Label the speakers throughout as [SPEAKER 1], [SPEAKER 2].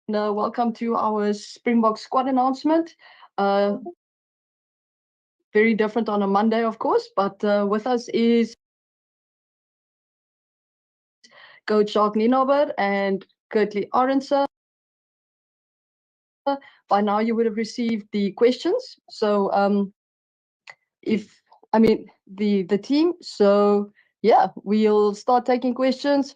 [SPEAKER 1] welcome to our Springbok squad announcement. Very different on a Monday, of course, but with us is Coach Jacques Nienaber and Kurt Lee Arendse. By now you would have received the questions. So the team. So yeah, we'll start taking questions.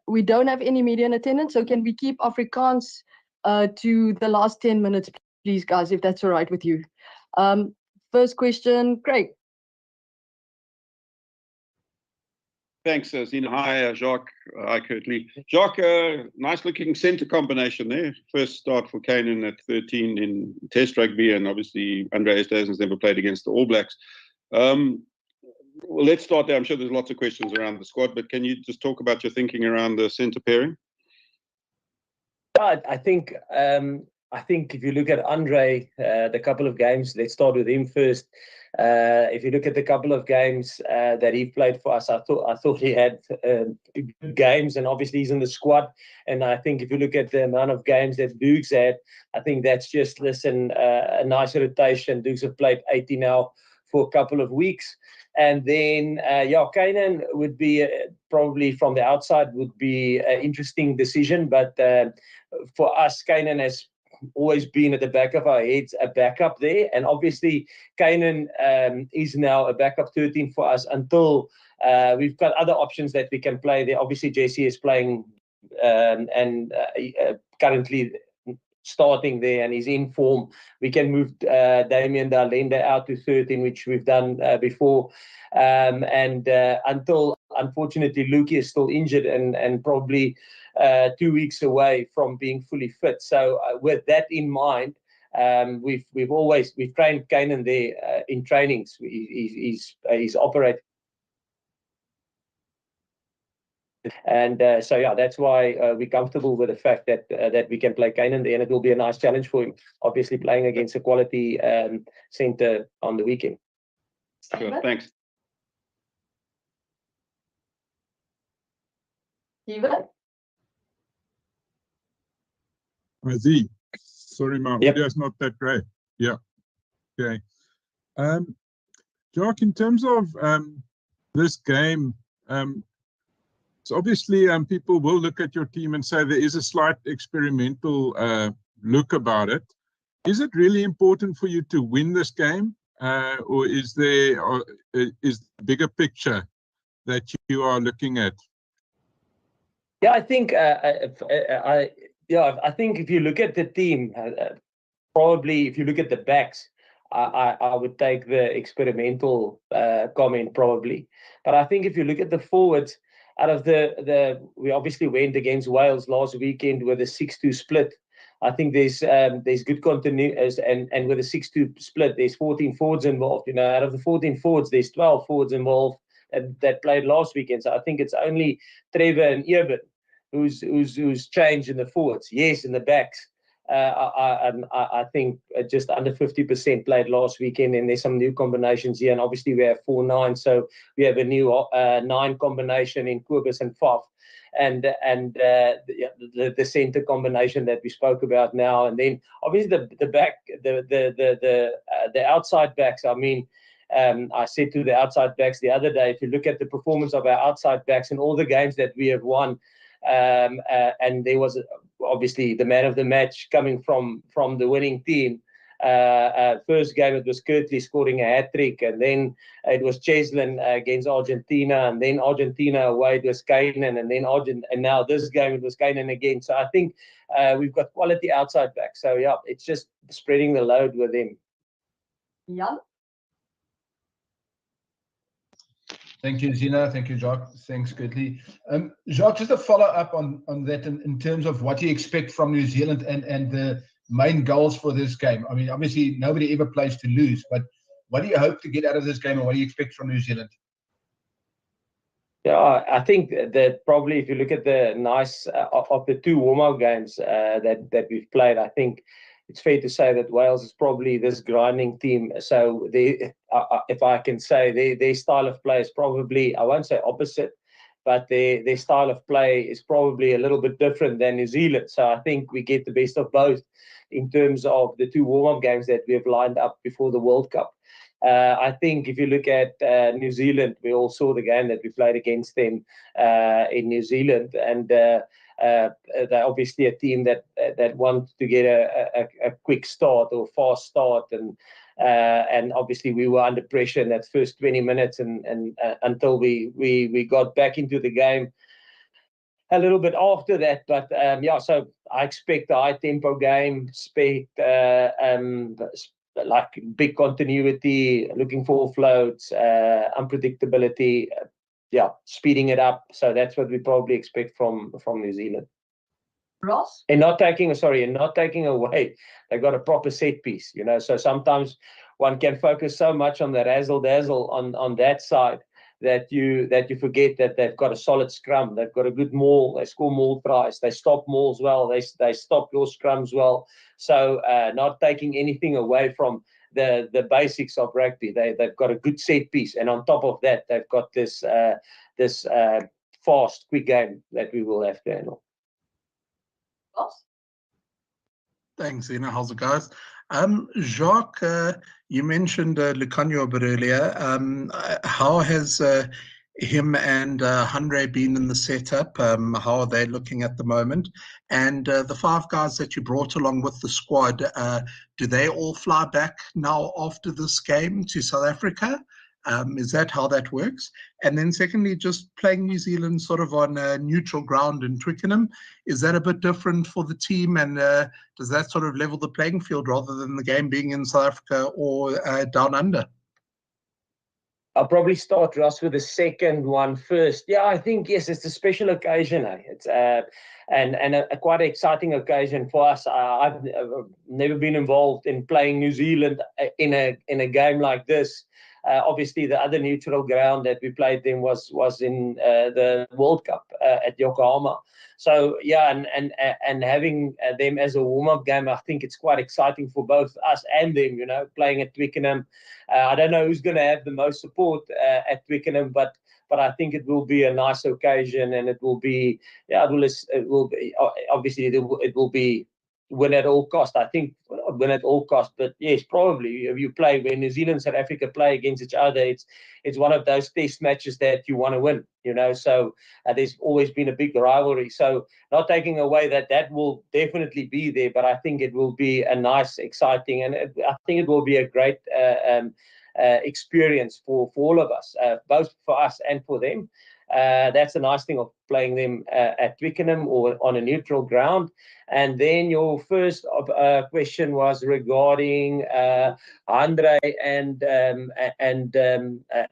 [SPEAKER 1] We don't have any media in attendance, so can we keep Afrikaans to the last 10 minutes, please, guys, if that's all right with you. First question, Craig.
[SPEAKER 2] Thanks, Zina. Hi, Jacques. Hi, Kurt Lee. Jacques, nice looking centre combination there. First start for Kainan at 13 in Test rugby, and obviously Andre Esterhuizen's never played against the All Blacks. Well, let's start there. I'm sure there's lots of questions around the squad, but can you just talk about your thinking around the centre pairing?
[SPEAKER 3] I think if you look at Andre, the couple of games, let's start with him first. If you look at the couple of games that he played for us, I thought he had good games, and obviously he's in the squad. And I think if you look at the amount of games that Dukes had, I think that's just a nice rotation. Dukes have played 80 now for a couple of weeks. And then, Kainan would be probably from the outside would be an interesting decision. But for us, Kainan has always been at the back of our heads, a backup there. And obviously, Kainan is now a backup 13 for us until we've got other options that we can play there. Obviously, Jesse is playing and currently starting there, and he's in form. We can move Damian Dalenda out to 13, which we've done before. Until, unfortunately, Luki is still injured and probably 2 weeks away from being fully fit. So with that in mind, we've trained Kainan there in trainings. He's operated. And that's why we're comfortable with the fact that we can play Kainan there, and it will be a nice challenge for him, obviously playing against a quality centre on the weekend.
[SPEAKER 2] Sure, thanks.
[SPEAKER 1] Steven?
[SPEAKER 4] Sorry, my audio is not that great. Yeah. Okay. Jacques, in terms of this game, so obviously people will look at your team and say there is a slight experimental look about it. Is it really important for you to win this game, or is there is the bigger picture that you are looking at?
[SPEAKER 3] Yeah, I think I think if you look at the team, probably if you look at the backs, I would take the experimental comment probably. But I think if you look at the forwards, out of we obviously went against Wales last weekend with a 6-2 split. I think there's good continuity, and with a 6-2 split, there's 14 forwards involved. Out of the 14 forwards, there's 12 forwards involved that played last weekend. So I think it's only Trevor and Eben who's changed in the forwards. Yes, in the backs, I think just under 50% played last weekend, and there's some new combinations here. And obviously we have 4-9, so we have a new 9 combination in Kobus and Faf, and the centre combination that we spoke about now. And then obviously the outside backs. I mean, I said to the outside backs the other day, if you look at the performance of our outside backs in all the games that we have won, and there was obviously the man of the match coming from the winning team. First game it was Kurt Lee scoring a hat-trick, and then it was Cheslin against Argentina, and then Argentina away it was Kainan, and then and now this game it was Kainan again. So I think we've got quality outside backs. So yeah, it's just spreading the load with him.
[SPEAKER 1] Yeah.
[SPEAKER 5] Thank you, Zina. Thank you, Jacques. Thanks, Kurt Lee. Jacques, just a follow-up on that in terms of what you expect from New Zealand and the main goals for this game. I mean, obviously, nobody ever plays to lose, but what do you hope to get out of this game, and what do you expect from New Zealand?
[SPEAKER 3] Yeah, I think that probably if you look at the nice of the 2 warm-up games that we've played, I think it's fair to say that Wales is probably this grinding team. So if I can say, their style of play is probably, I won't say opposite, but their style of play is probably a little bit different than New Zealand. So I think we get the best of both in terms of the 2 warm-up games that we have lined up before the World Cup. I think if you look at New Zealand, we all saw the game that we played against them in New Zealand, and they're obviously a team that wants to get a quick start or fast start, and obviously we were under pressure in that first 20 minutes, and until we got back into the game a little bit after that. But yeah, so I expect a high tempo game, like big continuity, looking for offloads, unpredictability, speeding it up. So that's what we probably expect from New Zealand.
[SPEAKER 1] Ross?
[SPEAKER 3] And not taking away, they've got a proper set piece, so sometimes one can focus so much on the razzle dazzle on that side that you forget that they've got a solid scrum, they've got a good maul, they score maul tries, they stop mauls well, they stop your scrums well. So not taking anything away from the basics of rugby, they've got a good set piece, and on top of that, they've got this fast, quick game that we will have to handle.
[SPEAKER 6] Thanks, Ina. How's it, guys? Jacques, you mentioned Lucanio a bit earlier. How has him and Andre been in the setup? How are they looking at the moment? And the 5 guys that you brought along with the squad, do they all fly back now after this game to South Africa? Is that how that works? And then secondly, just playing New Zealand sort of on neutral ground in Twickenham, is that a bit different for the team? And does that sort of level the playing field rather than the game being in South Africa or down under?
[SPEAKER 3] I'll probably start, Ross, with the second one first. Yeah, I think, yes, it's a special occasion. It's and a quite exciting occasion for us. I've never been involved in playing New Zealand in a game like this. Obviously, the other neutral ground that we played them was in the World Cup at Yokohama. So yeah, and having them as a warm-up game, I think it's quite exciting for both us and them. Playing at Twickenham. I don't know who's going to have the most support at Twickenham, but I think it will be a nice occasion, and it will be obviously it will be win at all cost. I think win at all cost, but yes, probably if you play when New Zealand and South Africa play against each other, it's one of those test matches that you want to win. So there's always been a big rivalry. So not taking away that will definitely be there, but I think it will be a nice, exciting, and I think it will be a great experience for all of us, both for us and for them. That's the nice thing of playing them at Twickenham or on a neutral ground. And then your first question was regarding Andre and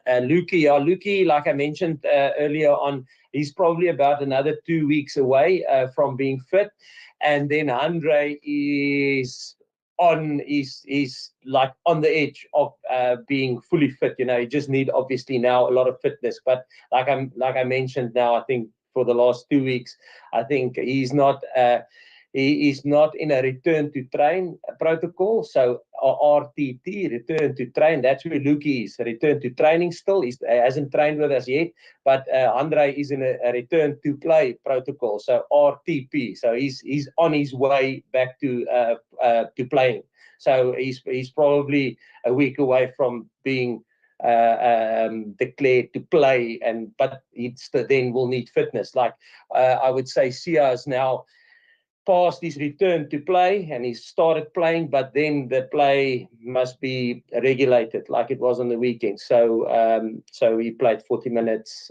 [SPEAKER 3] Luki. Yeah, Luki, like I mentioned earlier on, he's probably about another 2 weeks away from being fit. And then Andre is like on the edge of being fully fit. He just need obviously now a lot of fitness. But like I mentioned now, I think for the last 2 weeks, I think he is not in a return to train protocol. So RTT, return to train, that's where Luki is, return to training still. He hasn't trained with us yet, but Andre is in a return to play protocol, so RTP. So he's on his way back to playing. So he's probably a week away from being declared to play, but he then will need fitness. Like I would say, Sia is now past his return to play, and he started playing, but then the play must be regulated like it was on the weekend. So he played 40 minutes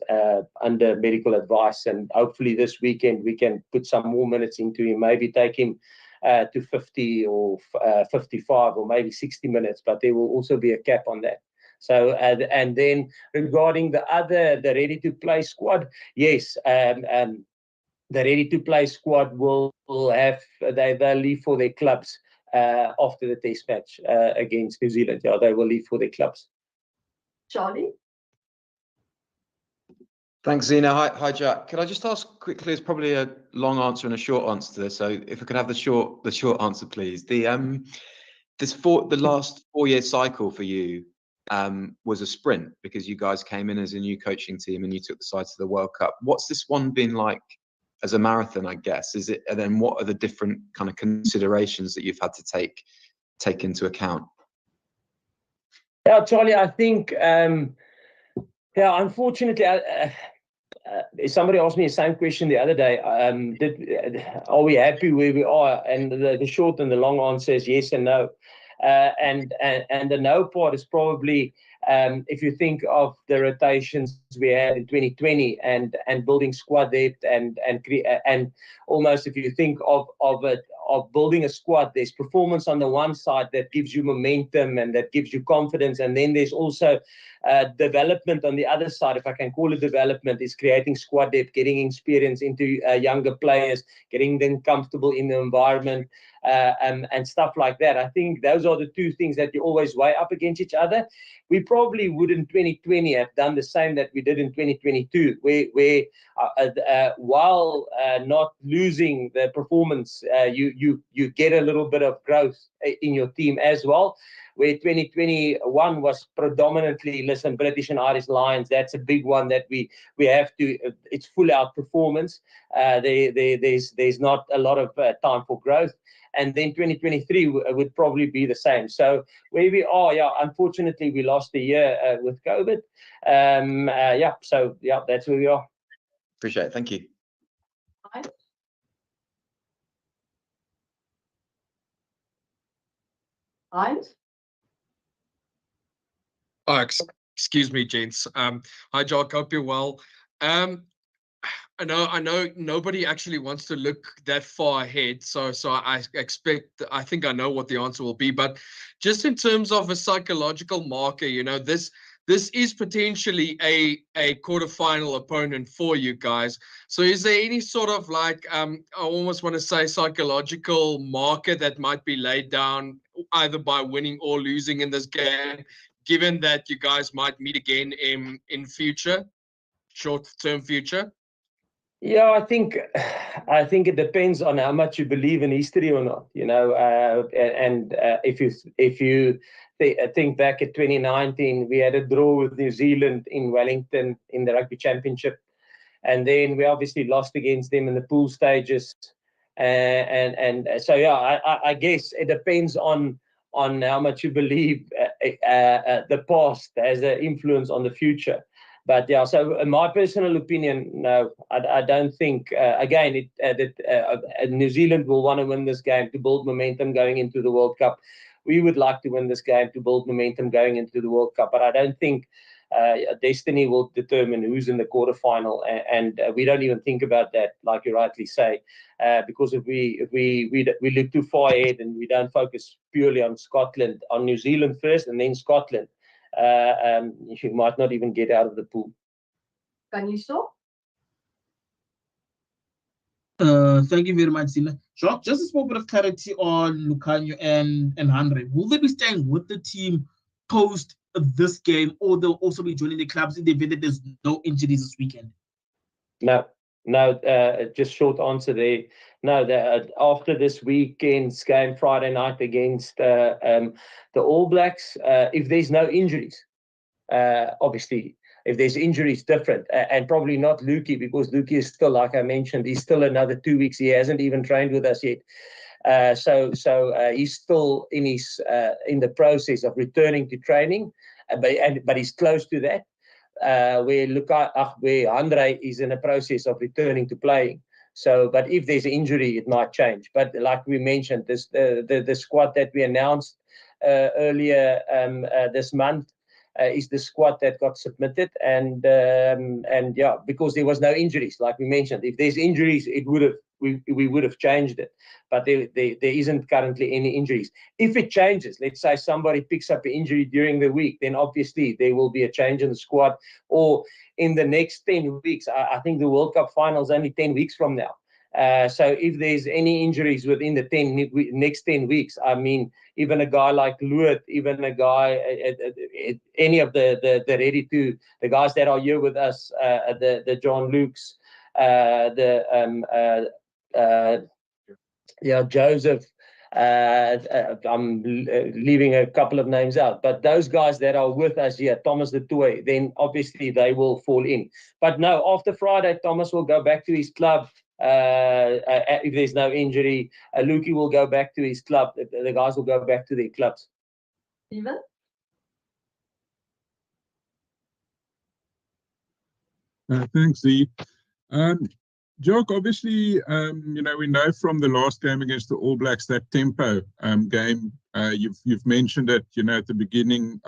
[SPEAKER 3] under medical advice, and hopefully this weekend we can put some more minutes into him, maybe take him to 50 or 55 or maybe 60 minutes, but there will also be a cap on that. So and then regarding the ready-to-play squad, yes, the ready-to-play squad will have they'll leave for their clubs after the test match against New Zealand. Yeah, they will leave for their clubs.
[SPEAKER 1] Charlie?
[SPEAKER 7] Thanks, Zina. Hi, Jack. Could I just ask quickly? It's probably a long answer and a short answer to this. So if I could have the short answer, please. The last 4-year cycle for you was a sprint, because you guys came in as a new coaching team and you took the side to the World Cup. What's this one been like as a marathon, I guess? Is it, and then what are the different kind of considerations that you've had to take into account?
[SPEAKER 3] Yeah, Charlie, I think, unfortunately, somebody asked me the same question the other day. Are we happy where we are? And the short and the long answer is yes and no. And the no part is probably, if you think of the rotations we had in 2020 and building squad depth and almost, if you think of building a squad, there's performance on the one side that gives you momentum and that gives you confidence, and then there's also development on the other side, if I can call it development, is creating squad depth, getting experience into younger players, getting them comfortable in the environment, and stuff like that. I think those are the two things that you always weigh up against each other. We probably would in 2020 have done the same that we did in 2022, where while not losing the performance, you get a little bit of growth in your team as well. Where 2021 was predominantly, listen, British and Irish Lions, that's a big one that we have to, it's full out performance. There's not a lot of time for growth. And then 2023 would probably be the same. So where we are, unfortunately, we lost a year with COVID. So that's where we are.
[SPEAKER 7] Appreciate it. Thank you.
[SPEAKER 1] Heinz?
[SPEAKER 8] Oh, excuse me, gents. Hi, Jacques. Hope you're well. I know nobody actually wants to look that far ahead, so I think I know what the answer will be. But just in terms of a psychological marker, this is potentially a quarterfinal opponent for you guys. So is there any sort of I almost want to say psychological marker that might be laid down either by winning or losing in this game, given that you guys might meet again in future, short-term future?
[SPEAKER 3] Yeah, I think it depends on how much you believe in history or not, and if you think back at 2019, we had a draw with New Zealand in Wellington in the Rugby Championship, and then we obviously lost against them in the pool stages, and so I guess it depends on how much you believe the past has an influence on the future. But so in my personal opinion, no, I don't think. Again, New Zealand will want to win this game to build momentum going into the World Cup. We would like to win this game to build momentum going into the World Cup. But I don't think destiny will determine who's in the quarterfinal, and we don't even think about that, like you rightly say, because if we look too far ahead and we don't focus purely on Scotland, on New Zealand first, and then Scotland. You might not even get out of the pool.
[SPEAKER 1] Can you stop?
[SPEAKER 9] Thank you very much, Zina. Jacques, just a small bit of clarity on Lucanio and Andre. Will they be staying with the team post this game, or they'll also be joining the clubs in the event that there's no injuries this weekend?
[SPEAKER 3] No, just short answer there. No, after this weekend's game, Friday night against the All Blacks, if there's no injuries, obviously, if there's injuries, different, and probably not Lukey, because Lukey is still, like I mentioned, he's still another 2 weeks. He hasn't even trained with us yet. So he's still in the process of returning to training, but he's close to that. Where Andre is in a process of returning to playing. So, but if there's an injury, it might change. But like we mentioned, the squad that we announced earlier this month is the squad that got submitted, and because there was no injuries, like we mentioned. If there's injuries, we would have changed it, but there isn't currently any injuries. If it changes, let's say somebody picks up an injury during the week, then obviously there will be a change in the squad, or in the next 10 weeks. I think the World Cup final is only 10 weeks from now. So if there's any injuries within the next 10 weeks, I mean, even a guy like Luet, even a guy, any of the guys that are here with us, the John Lukes, Joseph, I'm leaving a couple of names out, but those guys that are with us here, Thomas de Toy, then obviously they will fall in. But no, after Friday, Thomas will go back to his club. If there's no injury, Luki will go back to his club. The guys will go back to their clubs.
[SPEAKER 1] Steven?
[SPEAKER 4] Thanks, Z. Jacques, obviously, we know from the last game against the All Blacks, that tempo game, you've mentioned it, at the beginning,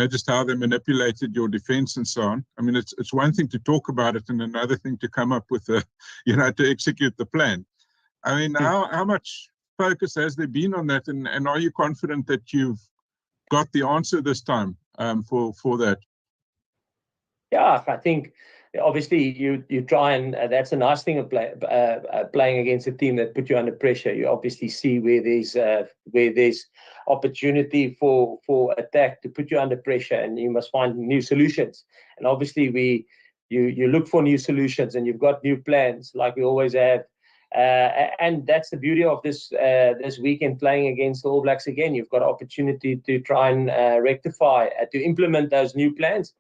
[SPEAKER 4] just how they manipulated your defense and so on. I mean, it's one thing to talk about it and another thing to come up with to execute the plan. I mean, how much focus has there been on that, and are you confident that you've got the answer this time for that?
[SPEAKER 3] Yeah, I think obviously you try, and that's a nice thing of playing against a team that put you under pressure. You obviously see where there's opportunity for attack to put you under pressure, and you must find new solutions. And obviously you look for new solutions, and you've got new plans like we always have. And that's the beauty of this weekend playing against the All Blacks again. You've got opportunity to try and rectify, to implement those new plans,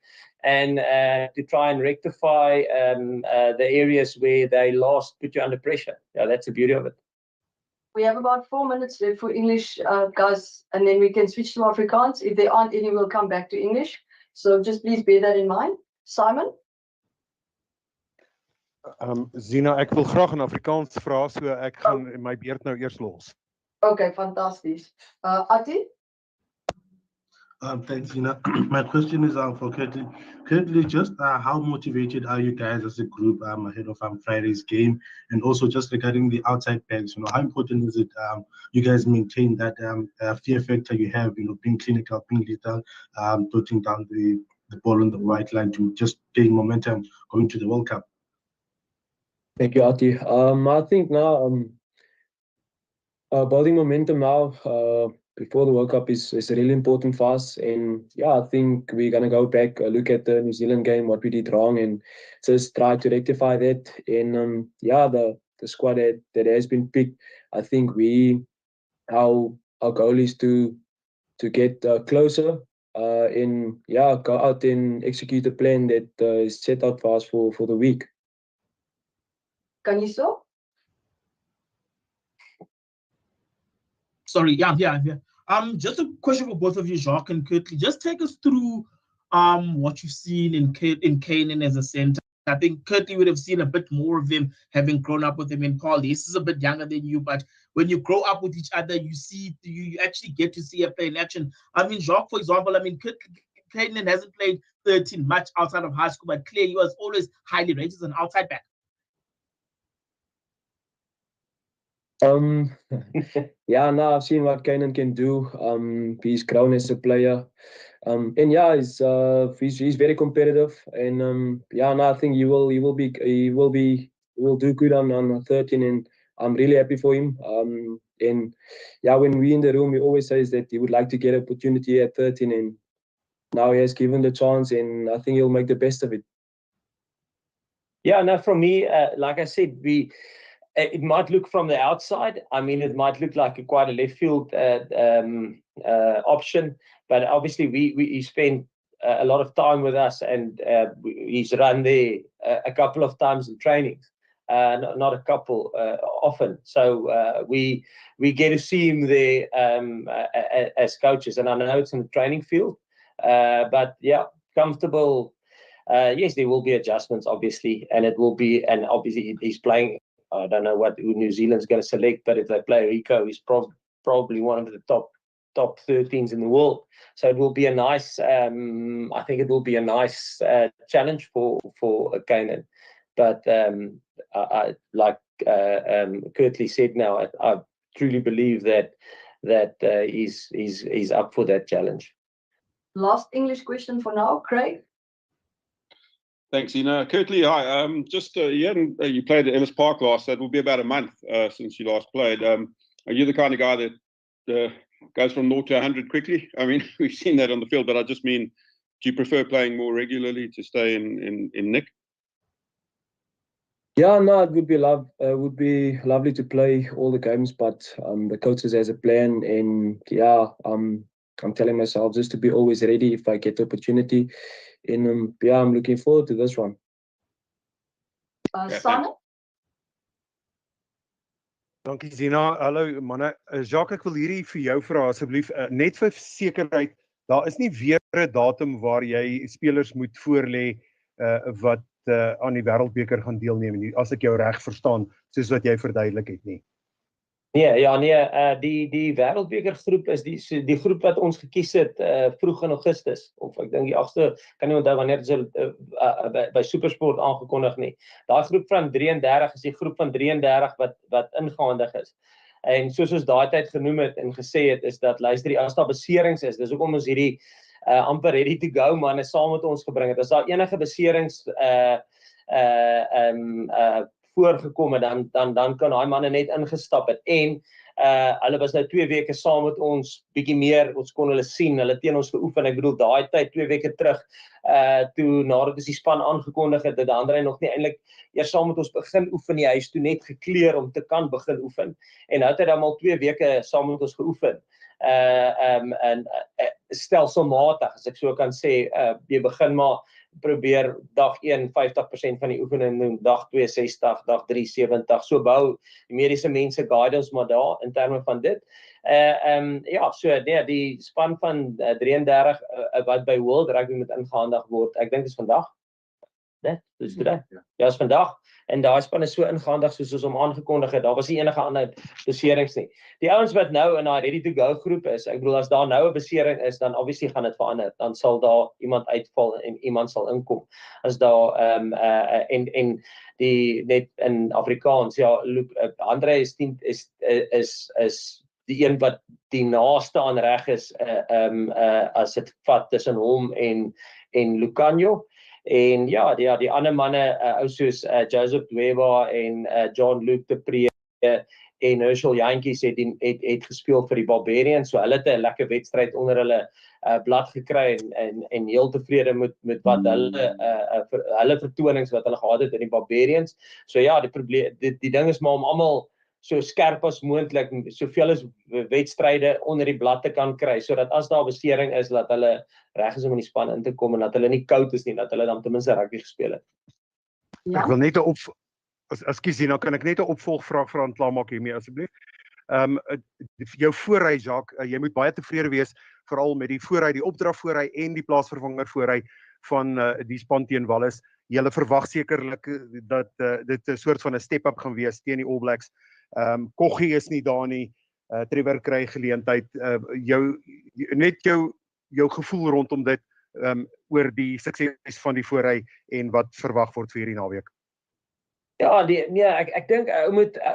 [SPEAKER 3] and to try and rectify the areas where they last put you under pressure. Yeah, that's the beauty of it.
[SPEAKER 1] We have about 4 minutes left for English, guys, and then we can switch to Afrikaans. If there aren't any, we'll come back to English. So just please bear that in mind. Simon?
[SPEAKER 10] Zina, ek wil graag in Afrikaans vra, so ek gaan my beurt nou eers los.
[SPEAKER 1] Okay, fantasties. Ati?
[SPEAKER 11] Thanks, Zina. My question is for Kurt Lee. Kurt Lee, just how motivated are you guys as a group ahead of Friday's game? And also just regarding the outside backs, how important is it you guys maintain that fear factor you have, being clinical, being lethal, putting down the ball on the white line to just gain momentum going to the World Cup?
[SPEAKER 12] Thank you, Ati. I think now building momentum now before the World Cup is really important for us. And yeah, I think we're going to go back, look at the New Zealand game, what we did wrong, and just try to rectify that. And yeah, the squad that has been picked, I think our goal is to get closer and yeah, go out and execute the plan that is set out for us for the week.
[SPEAKER 1] Kaniso?
[SPEAKER 9] Sorry, yeah. Just a question for both of you, Jacques and Kurt Lee. Just take us through what you've seen in Kainan as a center. I think Kurt Lee would have seen a bit more of him, having grown up with him in college. This is a bit younger than you, but when you grow up with each other, you actually get to see a play in action. I mean, Jacques, for example, Kainan hasn't played 13 much outside of high school, but clearly he was always highly rated as an outside back.
[SPEAKER 12] Yeah, no, I've seen what Kainan can do. He's grown as a player, and yeah, he's very competitive. And yeah, no, I think he will do good on 13, and I'm really happy for him. And yeah, when we in the room, he always says that he would like to get an opportunity at 13, and now he has given the chance, and I think he'll make the best of it.
[SPEAKER 3] Yeah, no, for me, like I said, it might look from the outside. I mean, it might look like quite a left field option, but obviously he spent a lot of time with us, and he's run there a couple of times in trainings, not a couple, often. So we get to see him there as coaches, and I know it's in the training field, but yeah, comfortable. Yes, there will be adjustments, obviously, and obviously he's playing. I don't know who New Zealand's going to select, but if they play Rico, he's probably one of the top 13s in the world. So it will be a nice. I think it will be a nice challenge for Kainan. But I like Kurt Lee said now, I truly believe that he's up for that challenge.
[SPEAKER 1] Last English question for now, Craig.
[SPEAKER 2] Thanks, Ina. Kurt Lee, hi. You played at Ellis Park last, so it will be about a month since you last played. Are you the kind of guy that goes from 0 to 100 quickly? I mean, we've seen that on the field, but I just mean, do you prefer playing more regularly to stay in nick?
[SPEAKER 12] Yeah, no, it would be lovely to play all the games, but the coaches has a plan, and yeah, I'm telling myself just to be always ready if I get the opportunity, and yeah, I'm looking forward to this one.
[SPEAKER 1] Sanne?
[SPEAKER 10] Dankie Zina. Hallo manne. Jacques, ek wil hierdie vir jou vra asseblief, net vir sekerheid, daar is nie weer 'n datum waar jy spelers moet voorlê wat aan die Wêreldbeker gaan deelneem nie, as ek jou reg verstaan, soos wat jy verduidelik het nie.
[SPEAKER 3] Die Wêreldbeker groep is die groep wat ons gekies het vroeg in Augustus, of ek dink die 8ste, kan nie onthou wanneer dit by Supersport aangekondig nie. Daai groep van 33 is die groep van 33 wat ingehandig is. En soos ons daai tyd genoem het en gesê het, is dat luister, as daar beserings is, dis hoekom ons hierdie amper ready to go manne saam met ons gebring het. As daar enige beserings voorgekom het, dan kan daai manne net ingestap het. En hulle was nou 2 weke saam met ons, bietjie meer, ons kon hulle sien, hulle teen ons geoefen. Ek bedoel, daai tyd 2 weke terug, toe nadat ons die span aangekondig het, Andre nog nie eintlik eers saam met ons begin oefen nie. Hy is toe net gekleer om te kan begin oefen. En nou het hy dan al 2 weke saam met ons geoefen. Stelselmatig, as ek so kan sê, jy begin maar probeer dag 1 50% van die oefening doen, dag 2 60, dag 3 70, so bou die mediese mense guide ons maar daar in terme van dit. Die span van 33 wat by World Rugby moet ingehandig word, ek dink dis vandag. Dis today. Ja, is vandag. En daai span is so ingehandig soos ons hom aangekondig het. Daar was nie enige ander beserings nie. Die ouens wat nou in daai ready to go groep is, ek bedoel as daar nou 'n besering is, dan obviously gaan dit verander. Dan sal daar iemand uitval en iemand sal inkom. As daar en die net in Afrikaans, ja, Andre is die een wat die naaste aan reg is as dit vat tussen hom en Lucanio. En ja, die ander manne, ou soos Joseph Dweba en John Luke de Pre en Herschel Jantjies het gespeel vir die Barbarians, so hulle het 'n lekker wedstryd onder hulle blad gekry en heel tevrede met wat hulle vertonings wat hulle gehad het in die Barbarians. So ja, die ding is maar om almal so skerp as moontlik, soveel as wedstryde onder die blad te kan kry, sodat as daar besering is, dat hulle reg is om in die span in te kom en dat hulle nie koud is nie, dat hulle dan ten minste rugby gespeel het.
[SPEAKER 1] Ja?
[SPEAKER 10] Ek wil net nou kan ek net 'n opvolgvraag vir aan klaarmaak hiermee asseblief. Jou voorry, Jacques, jy moet baie tevrede wees, veral met die voorry, die opdrag voorry en die plaasvervanger voorry van die span teen Wallis. Julle verwag sekerlik dat dit 'n soort van 'n step-up gaan wees teen die All Blacks. Koggie is nie daar nie, Trevor kry geleentheid. Jou gevoel rondom dit, oor die sukses van die voorry en wat verwag word vir hierdie naweek.
[SPEAKER 3] Ja, ek dink ou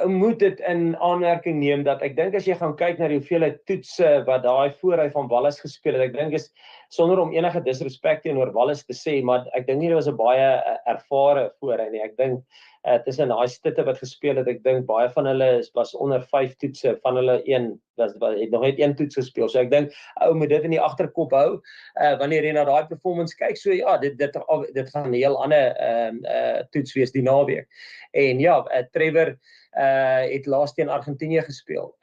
[SPEAKER 3] moet dit in aanmerking neem dat ek dink as jy gaan kyk na die hoeveelheid toetse wat daai voorry van Wallis gespeel het, ek dink is sonder om enige disrespek teenoor Wallis te sê, maar ek dink nie dit was 'n baie ervare voorry nie. Ek dink tussen daai stitte wat gespeel het, ek dink baie van hulle was onder 5 toetse, van hulle het nog net 1 toets gespeel. So ek dink ou moet dit in die agterkop hou wanneer jy na daai performance kyk. So ja, dit gaan 'n heel ander toets wees die naweek. En ja, Trevor het laas teen Argentinië gespeel,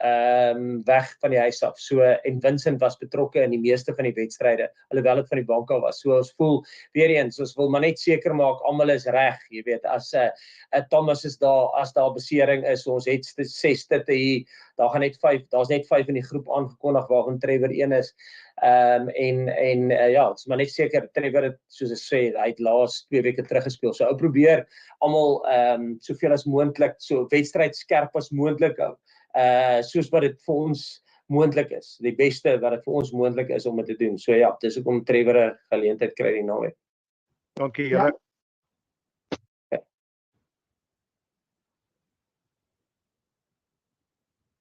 [SPEAKER 3] weg van die huis af. So en Vincent was betrokke in die meeste van die wedstryde, alhoewel dit van die bank af was. So ons voel weer eens, ons wil maar net seker maak almal is reg, jy weet, as Thomas is daar, as daar besering is, ons het 6 stitte hier, daar's net 5 in die groep aangekondig waarvan Trevor een is. Ja, het is maar net seker, Trevor het, soos ek sê, hy het laas 2 weke teruggespeel. So ou probeer almal soveel as moontlik, so wedstryd skerp as moontlik hou, soos wat dit vir ons moontlik is. Die beste wat dit vir ons moontlik is om dit te doen. So ja, dis hoekom Trevor 'n geleentheid kry die naweek.
[SPEAKER 10] Dankie julle.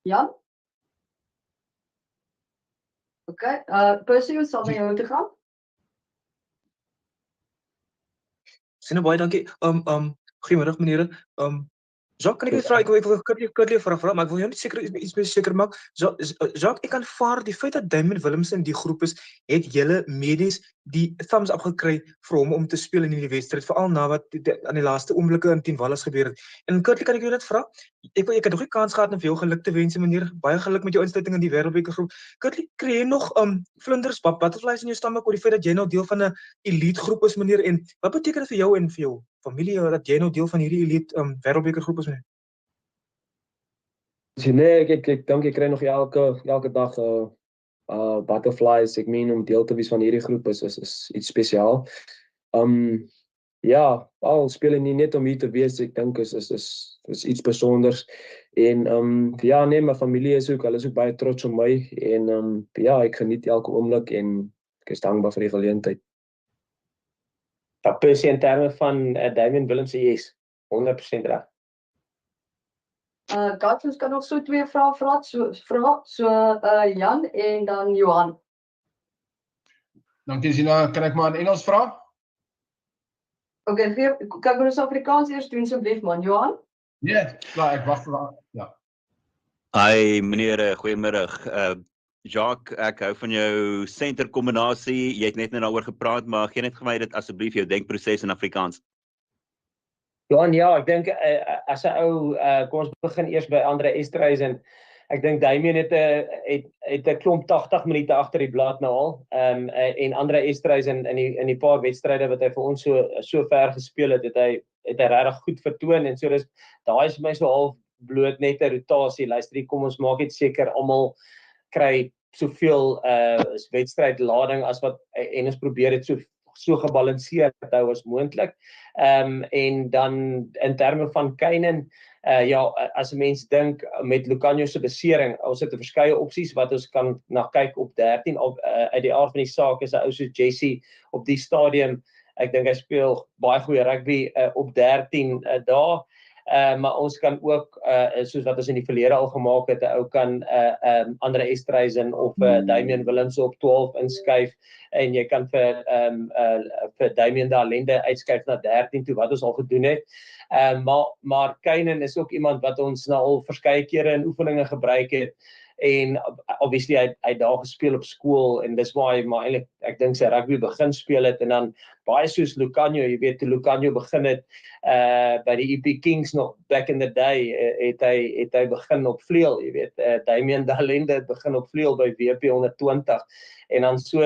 [SPEAKER 1] Ja? Oké, Percy, sal na jou toe gaan?
[SPEAKER 13] Sien baie dankie. Goeiemiddag meneere. Jacques, kan ek net vra, ek wil Kurt Lee vra, maar ek wil jou net iets meer seker maak. Jacques, ek aanvaar die feit dat Damon Willemse in die groep is, het julle medies die thumbs up gekry vir hom om te speel in die wedstryd, veral na wat aan die laaste oomblikke in 10 Wallis gebeur het. En Kurt, kan ek jou net vra? Ek het nog nie kans gehad om vir jou geluk te wens, meneer. Baie geluk met jou insluiting in die Wêreldbeker groep. Kurt, kry jy nog vlinders, butterflies in jou stomach oor die feit dat jy nou deel van 'n elite groep is, meneer? En wat beteken dit vir jou en vir jou familie dat jy nou deel van hierdie elite Wêreldbeker groep is, meneer?
[SPEAKER 12] Nee, ek dink ek kry nog elke dag butterflies. Ek meen om deel te wees van hierdie groep is iets spesiaal. Ja, al speel nie net om hier te wees, ek dink is iets besonders. En ja, nee, my familie hulle is ook baie trots op my en ja, ek geniet elke oomblik en ek is dankbaar vir die geleentheid.
[SPEAKER 3] Dat Percy in terme van Damian Willemse, yes, 100% reg.
[SPEAKER 1] Gatjus kan nog so 2 vrae vra, so Jan en dan Johan.
[SPEAKER 5] Dankie Zina, kan ek maar in Engels vra?
[SPEAKER 1] Okay, kan ons Afrikaans eers doen asseblief man, Johan?
[SPEAKER 5] Ja, klaar, ek wag vir ja.
[SPEAKER 14] Hi meneer, goeiemiddag. Jacques, ek hou van jou center kombinasie. Jy het net daaroor gepraat, maar gee net vir my dit asseblief jou denkproses in Afrikaans.
[SPEAKER 3] Johan, ja, ek dink as 'n ou kom ons begin eers by Andre Estreys en ek dink Damian het 'n klomp 80 minute agter die blad nou al. En Andre Estreys in die paar wedstryde wat hy vir ons so ver gespeel het, het hy regtig goed vertoon en so daai is vir my so half bloot net 'n rotasie. Luister, kom ons maak dit seker almal kry soveel wedstrydlading as wat en ons probeer dit so gebalanseerd hou as moontlik. En dan in terme van Keinan, ja, as 'n mens dink met Lucanio se besering, ons het 'n verskeie opsies wat ons kan na kyk op 13 uit die aard van die saak is 'n ou soos Jesse op die stadium. Ek dink hy speel baie goeie rugby op 13 daar. Maar ons kan ook soos wat ons in die verlede al gemaak het, 'n ou kan Andre Estreys of Damian Willemse op 12 inskuif en jy kan vir Damian Dalende uitskuif na 13 toe wat ons al gedoen het. Maar Keinan is ook iemand wat ons nou al verskeie kere in oefeninge gebruik het. En obviously hy daar gespeel op skool en dis waar hy maar eintlik ek dink sy rugby begin speel het en dan baie soos Lucanio, jy weet toe Lucanio begin het by die EP Kings nog back in the day het hy begin op vleuel, jy weet Damian Dalende het begin op vleuel by WP 120 en dan so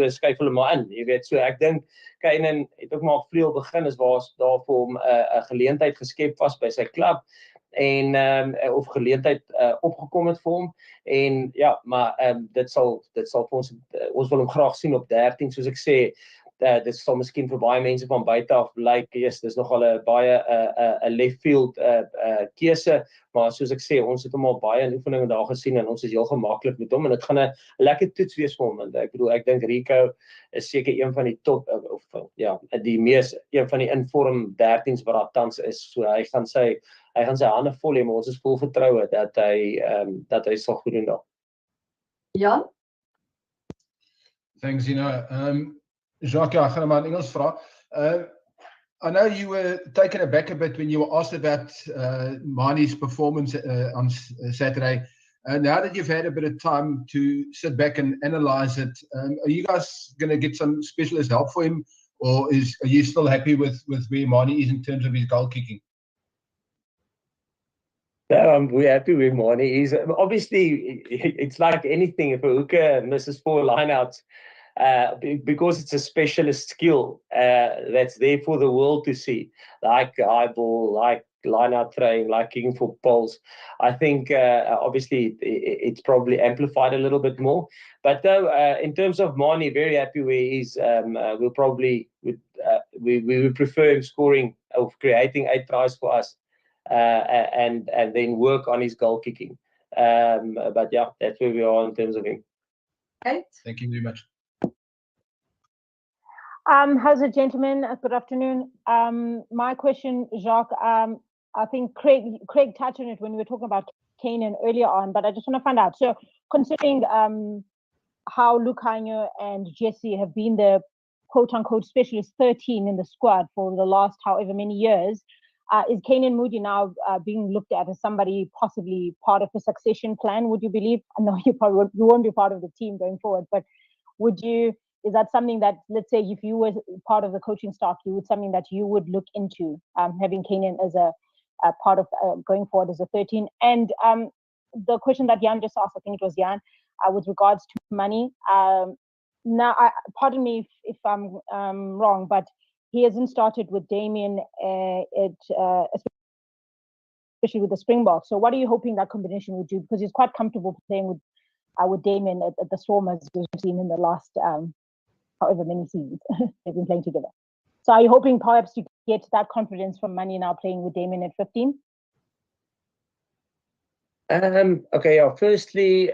[SPEAKER 3] skuif hulle maar in, jy weet so ek dink Keinan het ook maar op vleuel begin is waar daar vir hom 'n geleentheid geskep was by sy klub en of geleentheid opgekom het vir hom en ja, maar dit sal vir ons wil hom graag sien op 13 soos ek sê, dit sal miskien vir baie mense van buite af lyk, dis nogal 'n baie 'n left field keuse, maar soos ek sê, ons het hom al baie in oefeninge daar gesien en ons is heel gemaklik met hom en dit gaan 'n lekker toets wees vir hom want ek bedoel ek dink Rico is seker een van die top of ja, die mees een van die inform 13s wat daar tans is, so hy gaan sy hande vol hê, maar ons is vol vertroue dat hy sal goed doen daar.
[SPEAKER 1] Jan?
[SPEAKER 5] Thanks, Zina. Jacques, ja, ek gaan maar in Engels vra. I know you were taken aback a bit when you were asked about Mani's performance on Saturday. Now that you've had a bit of time to sit back and analyze it, are you guys going to get some specialist help for him, or are you still happy with where Mani is in terms of his goal kicking?
[SPEAKER 3] We're happy with Mani. He's obviously it's like anything. If a hooker misses 4 lineouts, because it's a specialist skill that's there for the world to see, like eyeball, like line-out throwing, like kicking for poles. I think obviously it's probably amplified a little bit more. But though, in terms of Mani, very happy where he's. We'll probably we would prefer him scoring or creating 8 tries for us. And then work on his goal kicking. But yeah, that's where we are in terms of him.
[SPEAKER 1] Okay.
[SPEAKER 5] Thank you very much.
[SPEAKER 15] How's it, gentlemen? Good afternoon. My question, Jacques, I think Craig touched on it when we were talking about Keinan earlier on, but I just want to find out. So considering how Lucanio and Jesse have been the quote-unquote specialist 13 in the squad for the last however many years, is Keinan Moody now being looked at as somebody possibly part of a succession plan, would you believe? I know you won't be part of the team going forward, but would you is that something that, let's say, if you were part of the coaching staff, something that you would look into, having Keenan as a part of going forward as a 13? And the question that Jan just asked, I think it was Jan, with regards to money. Now, pardon me if I'm wrong, but he hasn't started with Damien, especially with the Springboks. So what are you hoping that combination would do? Because he's quite comfortable playing with Damien at the Storm, as we've seen in the last however many seasons they've been playing together. So are you hoping perhaps to get that confidence from Manny now playing with Damien at 15?
[SPEAKER 3] Okay, firstly,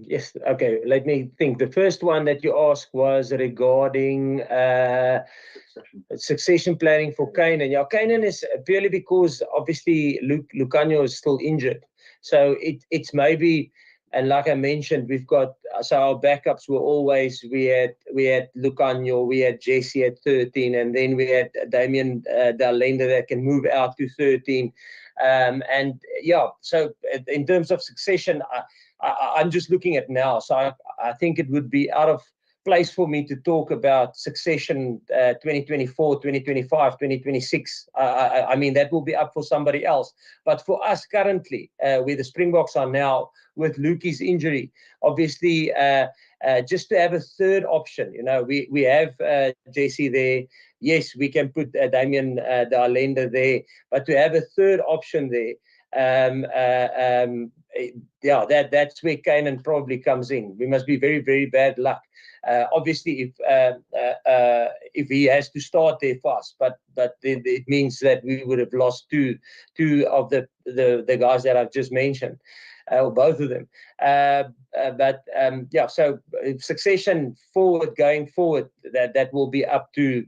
[SPEAKER 3] yes, okay, let me think. The first one that you asked was regarding succession planning for Keenan. Yeah, Keenan is purely because obviously Lucanio is still injured. So it's maybe, and like I mentioned, we've got, so our backups were always, we had Lucanio, we had Jesse at 13, and then we had Damien D'Alenda that can move out to 13. And yeah, so in terms of succession, I'm just looking at now. So I think it would be out of place for me to talk about succession 2024, 2025, 2026. I mean, that will be up for somebody else. But for us currently, where the Springboks are now with Lukie's injury, obviously, just to have a third option, you know, we have JC there. Yes, we can put Damien D'Alenda there, but to have a third option there, yeah, that's where Keenan probably comes in. We must be very, very bad luck. Obviously, if he has to start there fast, but it means that we would have lost two of the guys that I've just mentioned, or both of them. Yeah, so succession going forward, that will be up to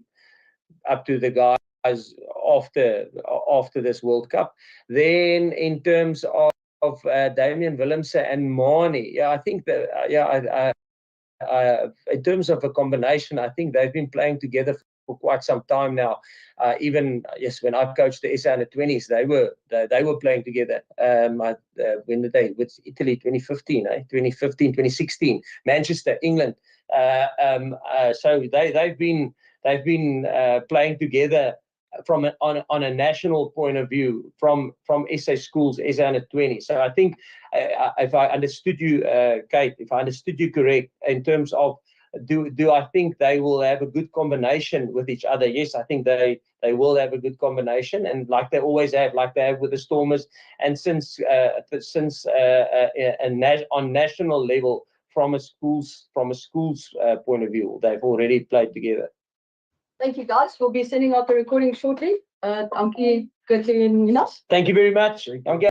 [SPEAKER 3] the guys after this World Cup. Then in terms of Damian Willemse and Mani, yeah, I think that in terms of a combination, I think they've been playing together for quite some time now. Even yes, when I coached the SA under-20s, they were playing together. When did they? With Italy, 2015, 2016, Manchester, England. So they've been playing together on a national point of view from SA schools, SA under-20. So I think if I understood you, Kate, if I understood you correct in terms of do I think they will have a good combination with each other? Yes, I think they will have a good combination, and like they always have, like they have with the Stormers, and since on national level, from a school's point of view, they've already played together.
[SPEAKER 1] Thank you, guys. We'll be sending out the recording shortly. Dankie, Kurt Lee and Ninas.
[SPEAKER 3] Thank you very much.